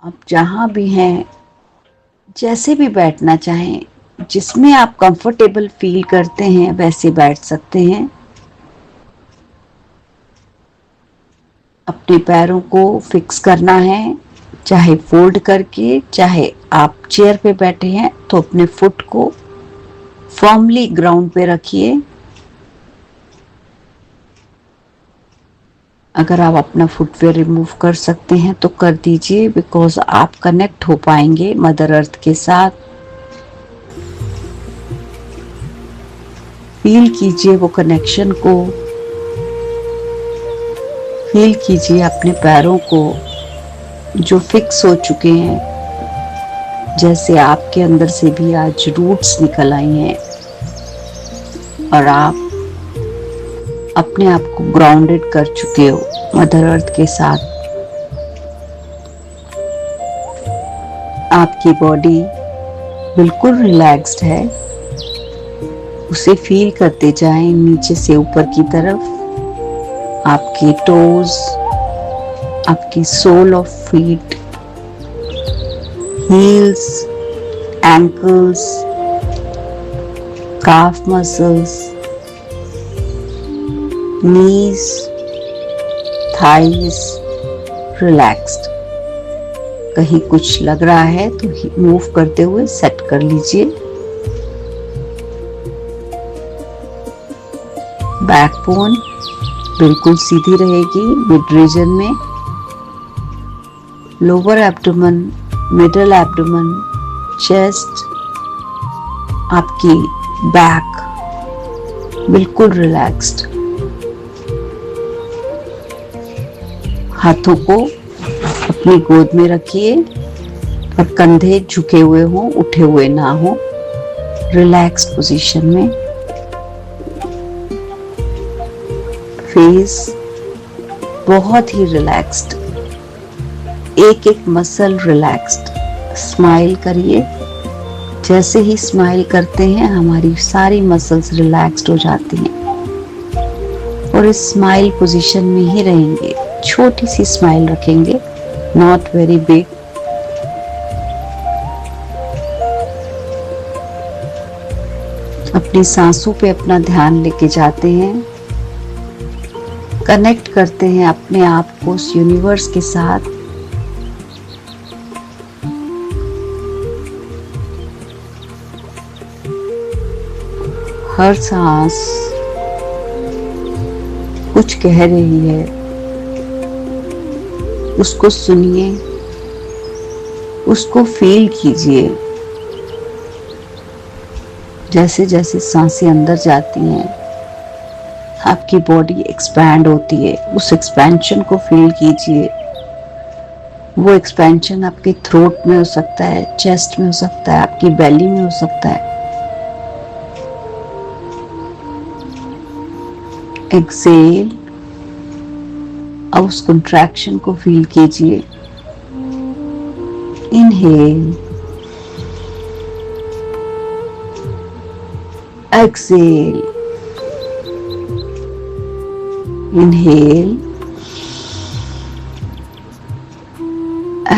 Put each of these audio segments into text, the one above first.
आप जहाँ भी हैं, जैसे भी बैठना चाहें, जिसमें आप कंफर्टेबल फील करते हैं वैसे बैठ सकते हैं। अपने पैरों को फिक्स करना है, चाहे फोल्ड करके, चाहे आप चेयर पे बैठे हैं तो अपने फुट को फर्मली ग्राउंड पे रखिए। अगर आप अपना फुटवेयर रिमूव कर सकते हैं तो कर दीजिए, बिकॉज आप कनेक्ट हो पाएंगे मदर अर्थ के साथ। फील कीजिए वो कनेक्शन को, फील कीजिए अपने पैरों को जो फिक्स हो चुके हैं, जैसे आपके अंदर से भी आज रूट्स निकल आई हैं और आप अपने आप को ग्राउंडेड कर चुके हो मदर अर्थ के साथ। आपकी बॉडी बिल्कुल रिलैक्स्ड है, उसे फील करते जाएं नीचे से ऊपर की तरफ। आपके टोज, आपकी sole of feet, heels, ankles, calf muscles, knees, thighs, relaxed। कहीं कुछ लग रहा है तो मूव करते हुए सेट कर लीजिए। बैकबोन बिल्कुल सीधी रहेगी मिड रीजन में। Lower abdomen, middle abdomen, chest, आपकी बैक बिल्कुल रिलैक्स्ड। हाथों को अपनी गोद में रखिए और कंधे झुके हुए हों, उठे हुए ना हो, रिलैक्स्ड पोजीशन में। फेस बहुत ही रिलैक्स्ड, एक एक मसल रिलैक्स्ड। स्माइल करिए, जैसे ही स्माइल करते हैं हमारी सारी मसल्स रिलैक्स्ड हो जाती हैं और इस स्माइल पोजीशन में ही रहेंगे। छोटी सी स्माइल रखेंगे, नॉट वेरी बिग। अपनी सांसों पे अपना ध्यान लेके जाते हैं, कनेक्ट करते हैं अपने आप को उस यूनिवर्स के साथ। हर सांस कुछ कह रही है, उसको सुनिए, उसको फील कीजिए। जैसे जैसे सांसें अंदर जाती हैं आपकी बॉडी एक्सपैंड होती है, उस एक्सपेंशन को फील कीजिए। वो एक्सपेंशन आपके थ्रोट में हो सकता है, चेस्ट में हो सकता है, आपकी बेली में हो सकता है। एक्सेल, अब उस कंट्रैक्शन को फील कीजिए। Inhale, exhale, inhale,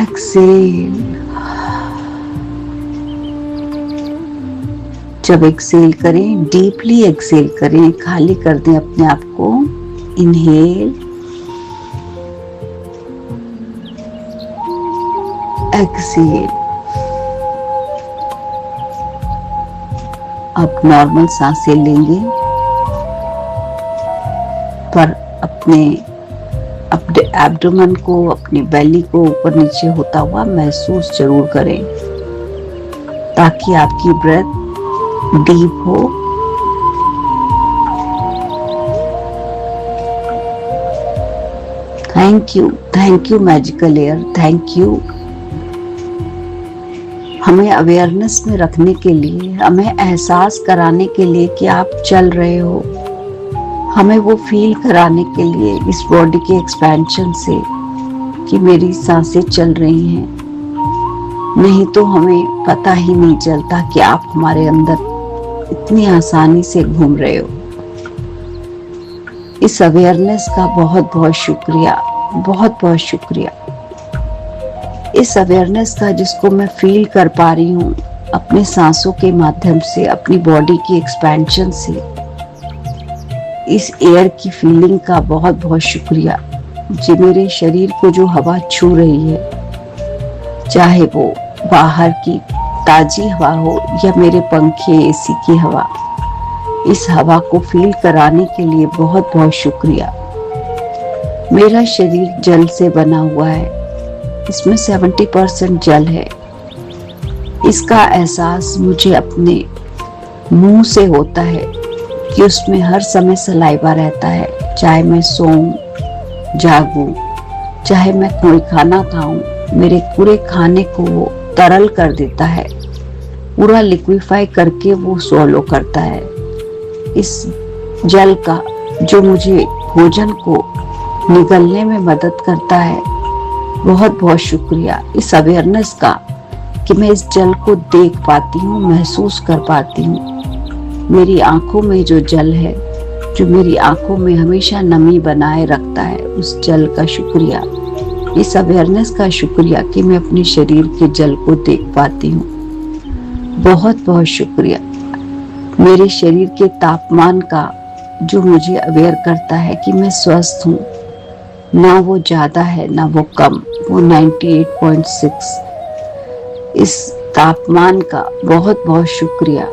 exhale. जब एक्सेल करें, डीपली एक्सेल करें, खाली कर दें अपने आप को। Inhale, Excel. अब नॉर्मल सांसें लेंगे, पर अपने एब्डोमेन को, अपनी बेली को ऊपर नीचे होता हुआ महसूस जरूर करें, ताकि आपकी ब्रेथ डीप हो। Thank you magical air, thank you. हमें अवेयरनेस में रखने के लिए, हमें एहसास कराने के लिए कि आप चल रहे हो, हमें वो फील कराने के लिए इस बॉडी के एक्सपेंशन से कि मेरी सांसें चल रही हैं। नहीं तो हमें पता ही नहीं चलता कि आप हमारे अंदर इतनी आसानी से घूम रहे हो। इस अवेयरनेस का बहुत बहुत शुक्रिया, बहुत बहुत शुक्रिया। इस अवेयरनेस का जिसको मैं फील कर पा रही हूँ अपने सांसों के माध्यम से, अपनी बॉडी की एक्सपेंशन से, इस एयर की फीलिंग का बहुत बहुत शुक्रिया। जो मेरे शरीर को जो हवा छू रही है, चाहे वो बाहर की ताजी हवा हो या मेरे पंखे एसी की हवा, इस हवा को फील कराने के लिए बहुत बहुत शुक्रिया। मेरा शरीर जल से बना हुआ है, इसमें 70% जल है। इसका एहसास मुझे अपने मुंह से होता है कि उसमें हर समय सलाइवा रहता है, चाहे मैं सोऊं, जागूं, चाहे मैं कोई खाना खाऊं, मेरे पूरे खाने को वो तरल कर देता है, पूरा लिक्विफाई करके वो सोलो करता है। इस जल का जो मुझे भोजन को निगलने में मदद करता है, बहुत बहुत शुक्रिया। इस अवेयरनेस का कि मैं इस जल को देख पाती हूँ, महसूस कर पाती हूँ। मेरी आंखों में जो जल है, जो मेरी आंखों में हमेशा नमी बनाए रखता है, उस जल का शुक्रिया। इस अवेयरनेस का शुक्रिया कि मैं अपने शरीर के जल को देख पाती हूँ, बहुत बहुत शुक्रिया। मेरे शरीर के तापमान का जो मुझे अवेयर करता है कि मैं स्वस्थ हूँ, ना वो ज्यादा है ना वो कम, वो 98.6। इस तापमान का बहुत बहुत शुक्रिया।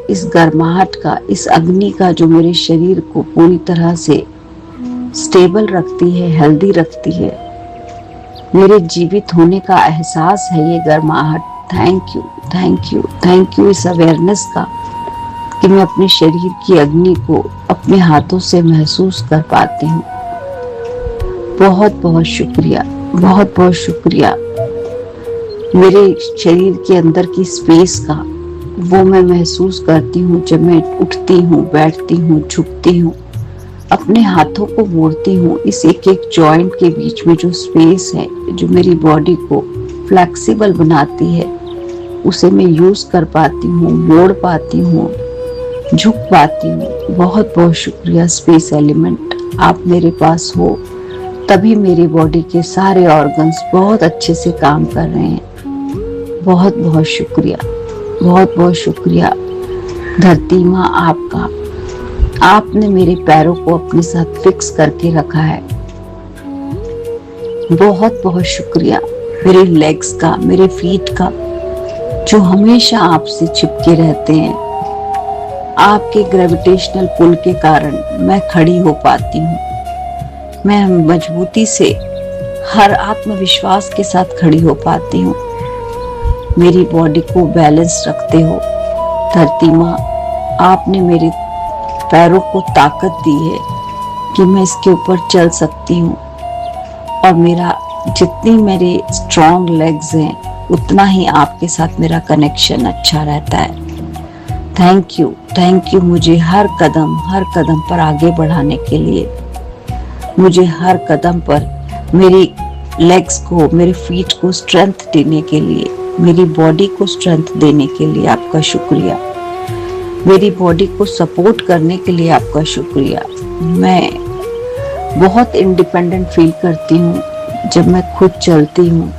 इस गर्माहट का, इस अग्नि का जो मेरे शरीर को पूरी तरह से स्टेबल रखती है, हेल्दी रखती है। मेरे जीवित होने का एहसास है ये गर्माहट। Thank you, thank you, thank you इस अवेयरनेस का कि मैं अपने शरीर की अग्नि को अपने हाथों से महसूस कर पाती हूँ। बहुत बहुत शुक्रिया, बहुत बहुत शुक्रिया। मेरे शरीर के अंदर की स्पेस का वो मैं महसूस करती हूँ जब मैं उठती हूँ, बैठती हूँ, झुकती हूँ, अपने हाथों को मोड़ती हूँ। इस एक एक जॉइंट के बीच में जो स्पेस है, जो मेरी बॉडी को फ्लेक्सिबल बनाती है, उसे मैं यूज कर पाती हूँ, मोड़ पाती हूँ, झुक पाती हूँ। बहुत बहुत शुक्रिया स्पेस एलिमेंट। आप मेरे पास हो तभी मेरी बॉडी के सारे ऑर्गन्स बहुत अच्छे से काम कर रहे हैं। बहुत बहुत शुक्रिया, बहुत बहुत शुक्रिया। धरती माँ आपका, आपने मेरे पैरों को अपने साथ फिक्स करके रखा है। बहुत बहुत शुक्रिया मेरे लेग्स का, मेरे फीट का, जो हमेशा आपसे चिपके रहते हैं। आपके ग्रेविटेशनल पुल के कारण मैं खड़ी हो पाती हूँ। मैं मजबूती से हर आत्मविश्वास के साथ खड़ी हो पाती हूँ। मेरी बॉडी को बैलेंस रखते हो धरती माँ। आपने मेरे पैरों को ताकत दी है कि मैं इसके ऊपर चल सकती हूँ, और मेरा जितनी मेरे स्ट्रॉन्ग लेग्स हैं उतना ही आपके साथ मेरा कनेक्शन अच्छा रहता है। थैंक यू, थैंक यू मुझे हर कदम पर आगे बढ़ाने के लिए, मुझे हर कदम पर मेरी लेग्स को, मेरे फीट को स्ट्रेंथ देने के लिए, मेरी बॉडी को स्ट्रेंथ देने के लिए आपका शुक्रिया। मेरी बॉडी को सपोर्ट करने के लिए आपका शुक्रिया। मैं बहुत इंडिपेंडेंट फील करती हूँ जब मैं खुद चलती हूँ।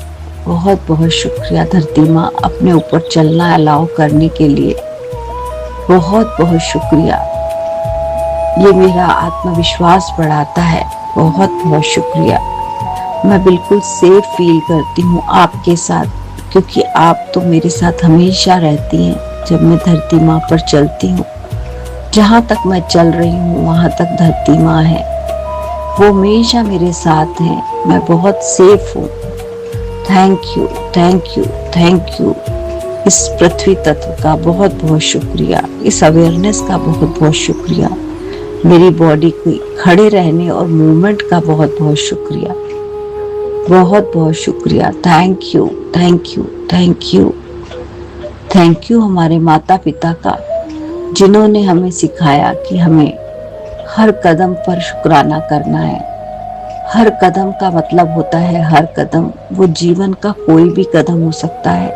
बहुत बहुत शुक्रिया धरती माँ अपने ऊपर चलना अलाउ करने के लिए। बहुत बहुत शुक्रिया, ये मेरा आत्मविश्वास बढ़ाता है। बहुत बहुत शुक्रिया। मैं बिल्कुल सेफ फील करती हूँ आपके साथ, क्योंकि आप तो मेरे साथ हमेशा रहती हैं। जब मैं धरती माँ पर चलती हूँ, जहाँ तक मैं चल रही हूँ वहाँ तक धरती माँ है, वो हमेशा मेरे साथ हैं। मैं बहुत सेफ हूँ। Thank you, thank you, thank you. इस पृथ्वी तत्व का बहुत बहुत शुक्रिया, इस अवेयरनेस का बहुत बहुत शुक्रिया। मेरी बॉडी को खड़े रहने और मूवमेंट का बहुत बहुत शुक्रिया, बहुत बहुत शुक्रिया। Thank you, thank you, thank you, thank you हमारे माता पिता का, जिन्होंने हमें सिखाया कि हमें हर कदम पर शुक्राना करना है। हर कदम का मतलब होता है हर कदम। वो जीवन का कोई भी कदम हो सकता है,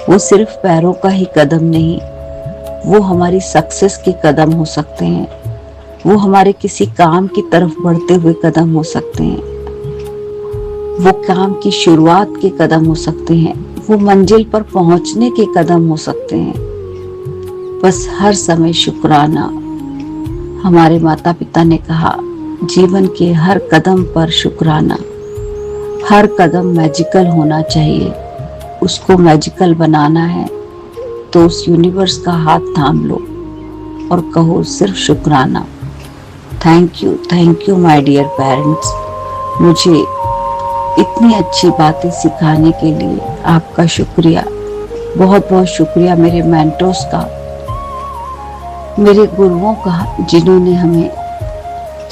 वो सिर्फ पैरों का ही कदम नहीं, वो हमारी सक्सेस के कदम हो सकते हैं, वो हमारे किसी काम की तरफ बढ़ते हुए कदम हो सकते हैं। वो काम की शुरुआत के कदम हो सकते हैं, वो मंजिल पर पहुंचने के कदम हो सकते हैं। बस हर समय शुक्राना। हमारे माता पिता ने कहा, जीवन के हर कदम पर शुक्राना। हर कदम मैजिकल होना चाहिए, उसको मैजिकल बनाना है तो उस यूनिवर्स का हाथ थाम लो और कहो सिर्फ शुक्राना। Thank you my dear parents, मुझे इतनी अच्छी बातें सिखाने के लिए आपका शुक्रिया। बहुत बहुत शुक्रिया मेरे मेंटर्स का, मेरे गुरुओं का, जिन्होंने हमें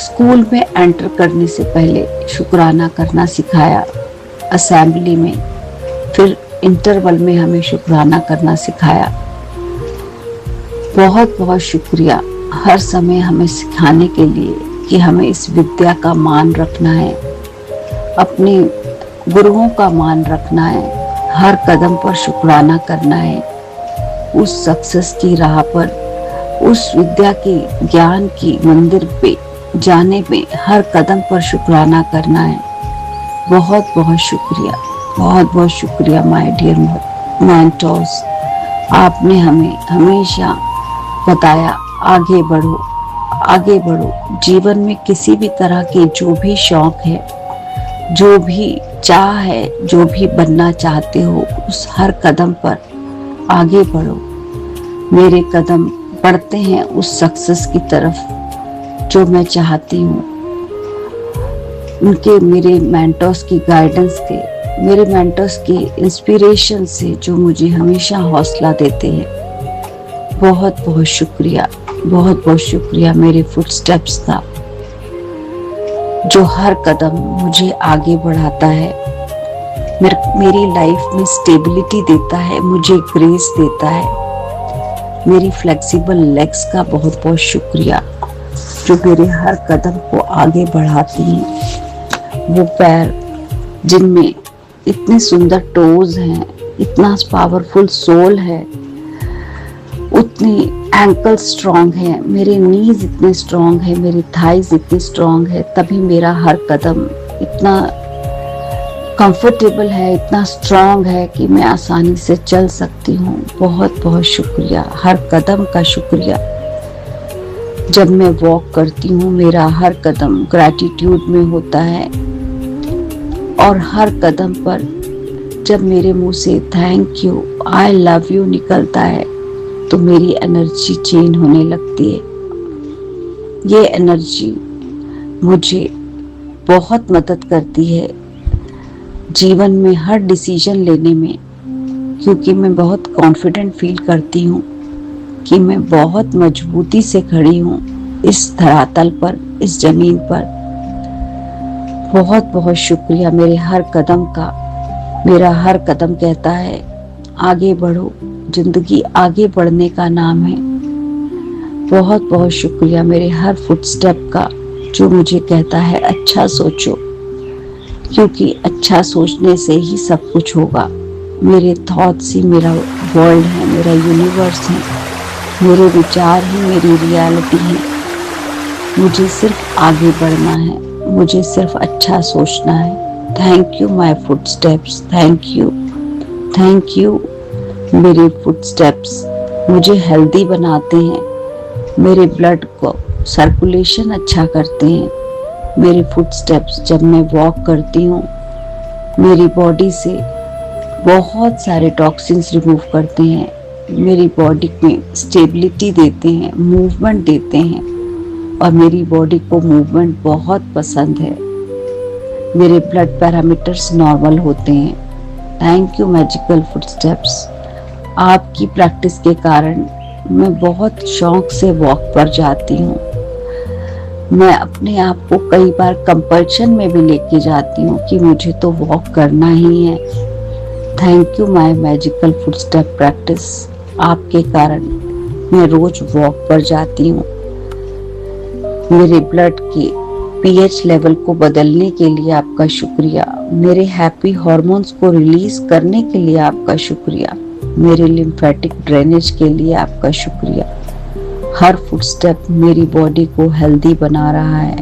स्कूल में एंटर करने से पहले शुक्राना करना सिखाया, असेंबली में, फिर इंटरवल में हमें शुक्राना करना सिखाया। बहुत बहुत शुक्रिया हर समय हमें सिखाने के लिए कि हमें इस विद्या का मान रखना है, अपने गुरुओं का मान रखना है, हर कदम पर शुक्राना करना है, उस सक्सेस की राह पर, उस विद्या के ज्ञान की मंदिर पे जाने में हर कदम पर शुक्राना करना है। बहुत बहुत शुक्रिया, बहुत बहुत शुक्रिया माय डियर मेंटर्स। आपने हमें हमेशा बताया आगे बढ़ो, आगे बढ़ो। जीवन में किसी भी तरह के जो भी शौक है, जो भी चाह है, जो भी बनना चाहते हो, उस हर कदम पर आगे बढ़ो। मेरे कदम बढ़ते हैं उस सक्सेस की तरफ जो मैं चाहती हूँ। उनके, मेरे मेंटर्स की गाइडेंस के, मेरे मेंटर्स की इंस्पिरेशन से जो मुझे हमेशा हौसला देते हैं। बहुत बहुत शुक्रिया, बहुत बहुत शुक्रिया मेरे फुटस्टेप्स का, जो हर कदम मुझे आगे बढ़ाता है, मेरी लाइफ में स्टेबिलिटी देता है, मुझे ग्रेस देता है। मेरी फ्लेक्सिबल लेग्स का बहुत बहुत शुक्रिया, जो मेरे हर कदम को आगे बढ़ाती हैं। वो पैर जिनमें इतने सुंदर टोज हैं, इतना पावरफुल सोल है, उतनी एंकल स्ट्रांग है, मेरे नीज इतने स्ट्रांग है, मेरी थाइज इतनी स्ट्रांग है, तभी मेरा हर कदम इतना कंफर्टेबल है, इतना स्ट्रांग है कि मैं आसानी से चल सकती हूँ। बहुत बहुत शुक्रिया, हर कदम का शुक्रिया। जब मैं वॉक करती हूँ मेरा हर कदम ग्रैटिट्यूड में होता है, और हर कदम पर जब मेरे मुंह से thank you, I love you निकलता है तो मेरी एनर्जी चेंज होने लगती है। ये एनर्जी मुझे बहुत मदद करती है जीवन में हर डिसीजन लेने में, क्योंकि मैं बहुत कॉन्फिडेंट फील करती हूँ कि मैं बहुत मजबूती से खड़ी हूँ इस धरातल पर, इस जमीन पर। बहुत बहुत शुक्रिया मेरे हर कदम का। मेरा हर कदम कहता है आगे बढ़ो, जिंदगी आगे बढ़ने का नाम है। बहुत बहुत शुक्रिया मेरे हर फुटस्टेप का, जो मुझे कहता है अच्छा सोचो, क्योंकि अच्छा सोचने से ही सब कुछ होगा। मेरे थॉट्स ही मेरा वर्ल्ड है, मेरा यूनिवर्स है, मेरे विचार ही मेरी रियलिटी है। मुझे सिर्फ आगे बढ़ना है, मुझे सिर्फ अच्छा सोचना है। Thank you my footsteps, thank you, thank you. मेरे फुटस्टेप्स मुझे हेल्दी बनाते हैं, मेरे ब्लड को सर्कुलेशन अच्छा करते हैं। मेरे फुटस्टेप्स जब मैं वॉक करती हूँ मेरी बॉडी से बहुत सारे टॉक्सिन्स रिमूव करते हैं, मेरी बॉडी में स्टेबिलिटी देते हैं, मूवमेंट देते हैं, और मेरी बॉडी को मूवमेंट बहुत पसंद है। मेरे ब्लड पैरामीटर्स नॉर्मल होते हैं। Thank you magical footsteps. आपकी प्रैक्टिस के कारण मैं बहुत शौक से वॉक पर जाती हूँ। मैं अपने आप को कई बार कंपल्शन में भी लेके जाती हूँ कि मुझे तो वॉक करना ही है। Thank you my magical footstep practice. आपके कारण मैं रोज वॉक पर जाती हूँ। मेरे ब्लड के पीएच लेवल को बदलने के लिए आपका शुक्रिया। मेरे हैप्पी हार्मोन्स को रिलीज करने के लिए आपका शुक्रिया। मेरे लिम्फेटिक ड्रेनेज के लिए आपका शुक्रिया। हर फुटस्टेप मेरी बॉडी को हेल्दी बना रहा है।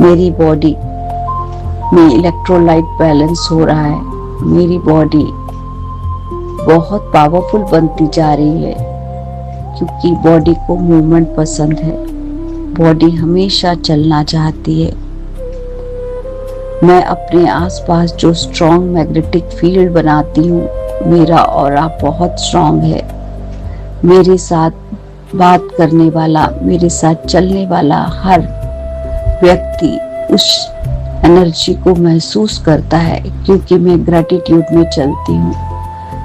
मेरी बॉडी में इलेक्ट्रोलाइट बैलेंस हो रहा है। मेरी बॉडी बहुत पावरफुल बनती जा रही है क्योंकि बॉडी को मूवमेंट पसंद है। बॉडी हमेशा चलना चाहती है। मैं अपने आसपास जो स्ट्रॉन्ग मैग्नेटिक फील्ड बनाती हूँ, मेरा ऑरा बहुत स्ट्रॉन्ग है। मेरे साथ बात करने वाला, मेरे साथ चलने वाला हर व्यक्ति उस एनर्जी को महसूस करता है क्योंकि मैं ग्रैटिट्यूड में चलती हूँ।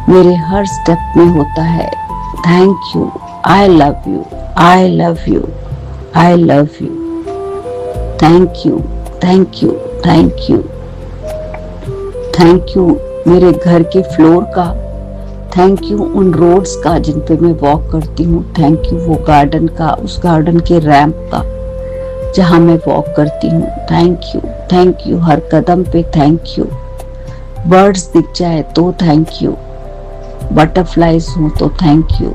मेरे हर स्टेप में होता है thank you, I love you, I love you, I love you, thank you, thank you, thank you, thank you मेरे घर के फ्लोर का, थैंक यू उन रोड्स का जिन पे मैं वॉक करती हूँ, थैंक यू वो गार्डन का, उस गार्डन के रैंप का जहाँ मैं वॉक करती हूँ, थैंक यू हर कदम पे, थैंक यू। बर्ड्स दिख जाए तो थैंक यू, बटरफ्लाइज हो तो थैंक यू,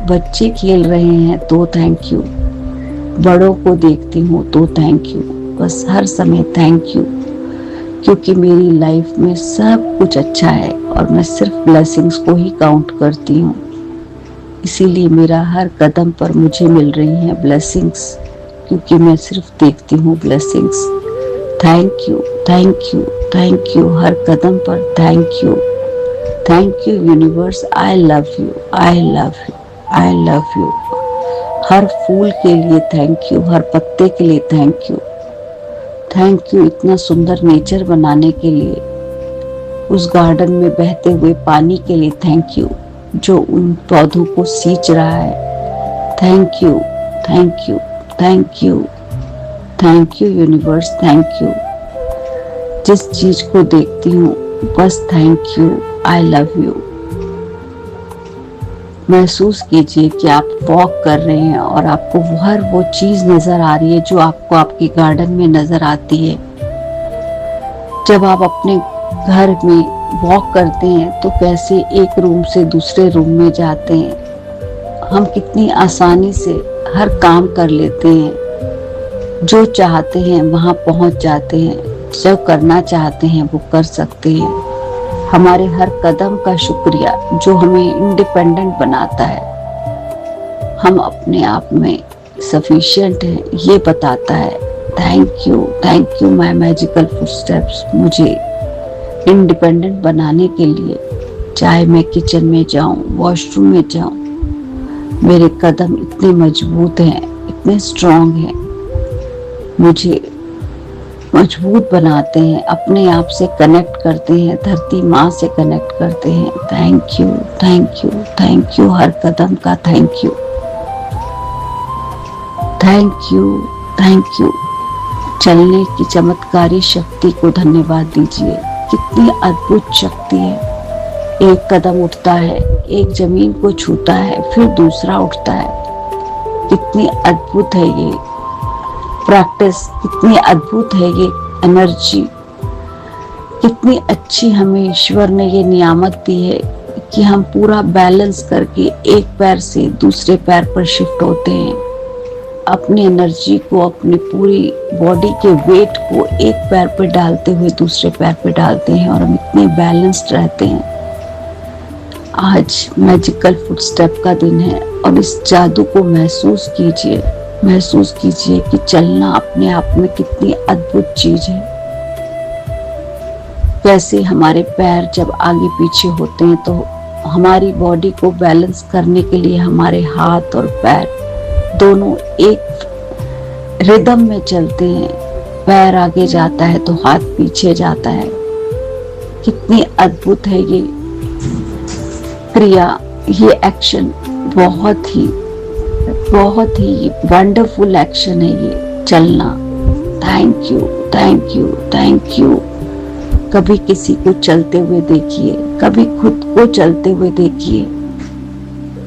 बच्चे खेल रहे हैं तो थैंक यू, बड़ों को देखती हूँ तो थैंक यू। बस हर समय थैंक यू क्योंकि मेरी लाइफ में सब कुछ अच्छा है और मैं सिर्फ ब्लेसिंग्स को ही काउंट करती हूँ। इसीलिए मेरा हर कदम पर मुझे मिल रही हैं ब्लेसिंग्स क्योंकि मैं सिर्फ देखती हूँ blessings. Thank you, thank you, thank you हर कदम पर, thank you universe, I love you, I love you, I love you. हर फूल के लिए थैंक यू, हर पत्ते के लिए थैंक यू इतना सुंदर नेचर बनाने के लिए, उस गार्डन में बहते हुए पानी के लिए थैंक यू जो उन पौधों को सींच रहा है। Thank you, thank you, thank you, thank you universe, thank you. जिस चीज को देखती हूँ बस thank you, I love you. महसूस कीजिए कि आप वॉक कर रहे हैं और आपको हर वो चीज नजर आ रही है जो आपको आपके गार्डन में नजर आती है। जब आप अपने घर में वॉक करते हैं तो कैसे एक रूम से दूसरे रूम में जाते हैं, हम कितनी आसानी से हर काम कर लेते हैं, जो चाहते हैं वहां पहुंच जाते हैं, जो करना चाहते हैं वो कर सकते हैं। हमारे हर कदम का शुक्रिया जो हमें इंडिपेंडेंट बनाता है, हम अपने आप में सफिशिएंट हैं ये बताता है। Thank you my magical footsteps, मुझे इंडिपेंडेंट बनाने के लिए, चाहे मैं किचन में जाऊं, वॉशरूम में जाऊं, मेरे कदम इतने मजबूत हैं, इतने स्ट्रॉन्ग हैं, मुझे मजबूत बनाते हैं, अपने आप से कनेक्ट करते हैं, धरती माँ से कनेक्ट करते हैं। Thank you, thank you, thank you हर कदम का, thank you, thank you, thank you. चलने की चमत्कारी शक्ति को धन्यवाद दीजिए, कितनी अद्भुत शक्ति है। एक कदम उठता है, एक जमीन को छूता है, फिर दूसरा उठता है। कितनी अद्भुत है ये प्रैक्टिस, कितनी अद्भुत है ये एनर्जी, कितनी अच्छी हमें ईश्वर ने ये नियामत दी है कि हम पूरा बैलेंस करके एक पैर से दूसरे पैर पर शिफ्ट होते हैं। अपनी एनर्जी को, अपनी पूरी बॉडी के वेट को एक पैर पर डालते हुए दूसरे पैर पर डालते हैं और हम इतने बैलेंस्ड रहते हैं। आज मैजिकल फुटस्टेप का दिन है और इस जादू को महसूस कीजिए कि चलना अपने आप में कितनी अद्भुत चीज है। कैसे हमारे पैर जब आगे पीछे होते हैं तो हमारी बॉडी को बैलेंस करने के लिए हमारे हाथ और पैर दोनों एक रिदम में चलते हैं। पैर आगे जाता है तो हाथ पीछे जाता है। कितनी अद्भुत है ये क्रिया, ये एक्शन, बहुत ही वंडरफुल एक्शन है ये चलना। Thank you, thank you, thank you. कभी किसी को चलते हुए देखिए, कभी खुद को चलते हुए देखिए,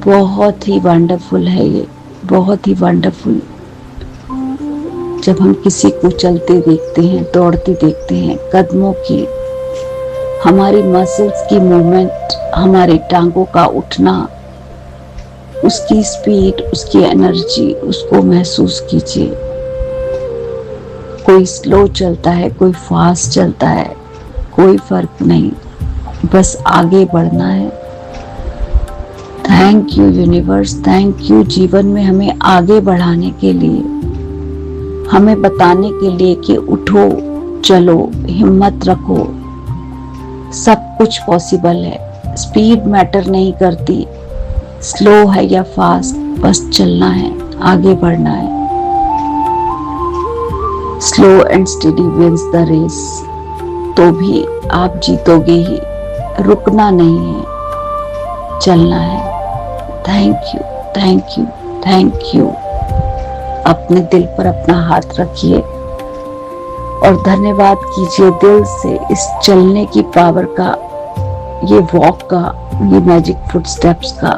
बहुत ही वंडरफुल है ये, बहुत ही वंडरफुल। जब हम किसी को चलते देखते हैं, दौड़ते देखते हैं, कदमों की, हमारी मसल्स की मूवमेंट, हमारे टांगों का उठना, उसकी स्पीड, उसकी एनर्जी, उसको महसूस कीजिए। कोई स्लो चलता है, कोई फास्ट चलता है, कोई फर्क नहीं, बस आगे बढ़ना है। Thank you universe, thank you जीवन में हमें आगे बढ़ाने के लिए, हमें बताने के लिए कि उठो, चलो, हिम्मत रखो, सब कुछ पॉसिबल है। स्पीड मैटर नहीं करती, स्लो है या फास्ट, बस चलना है, आगे बढ़ना है। Slow and steady wins the race. तो भी आप जीतोगे ही, रुकना नहीं है, चलना है। Thank you, thank you, thank you. अपने दिल पर अपना हाथ रखिए और धन्यवाद कीजिए दिल से इस चलने की पावर का, ये वॉक का, ये मैजिक फुटस्टेप्स का।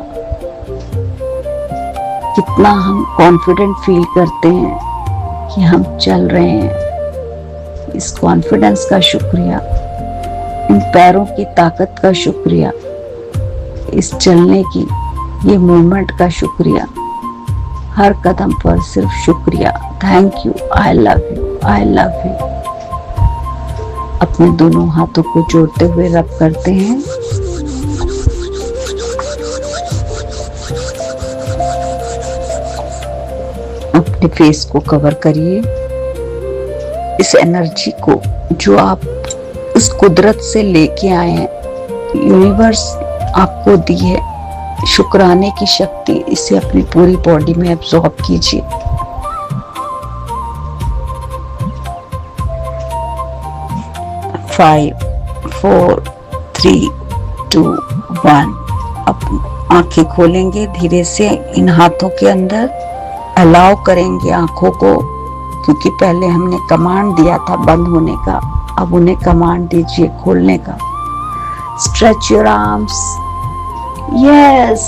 कितना हम कॉन्फिडेंट फील करते हैं कि हम चल रहे हैं। इस कॉन्फिडेंस का शुक्रिया, इन पैरों की ताकत का शुक्रिया, इस चलने की, ये मूवमेंट का शुक्रिया। हर कदम पर सिर्फ शुक्रिया। Thank you, I love you, I love you. अपने दोनों हाथों को जोड़ते हुए रब करते हैं। अपने फेस को कवर करिए। इस एनर्जी को जो आप उस कुदरत से लेके आए हैं, यूनिवर्स आपको दी है, शुक्राने की शक्ति, इसे अपनी पूरी बॉडी में एब्जॉर्ब कीजिए। फाइव, 4, 3, 2, 1। अब आंखें खोलेंगे धीरे से। इन हाथों के अंदर अलाउ करेंगे आंखों को, क्योंकि पहले हमने कमांड दिया था बंद होने का, अब उन्हें कमांड दीजिए खोलने का। Stretch your arms. यस,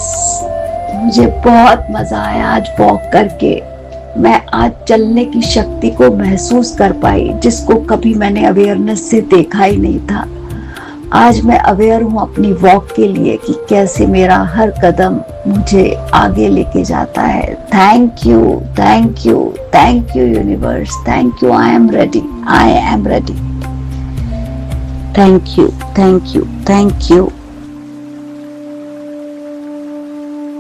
मुझे बहुत मजा आया आज वॉक करके। मैं आज चलने की शक्ति को महसूस कर पाई, जिसको कभी मैंने अवेयरनेस से देखा ही नहीं था। आज मैं अवेयर हूँ अपनी वॉक के लिए कि कैसे मेरा हर कदम मुझे आगे लेके जाता है। Thank you, thank you, thank you universe, thank you. I am ready, I am ready. Thank you, thank you, thank you.